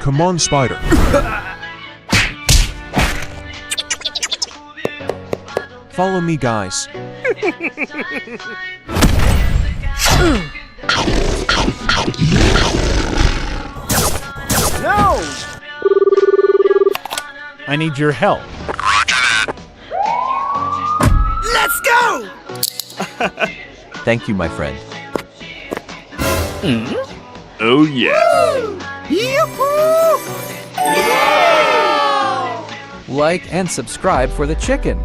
Come on, Spider. Follow me, guys. No! I need your help. Let's go! Thank you, my friend. Oh, yeah. Yoo-hoo! Like and subscribe for the chicken.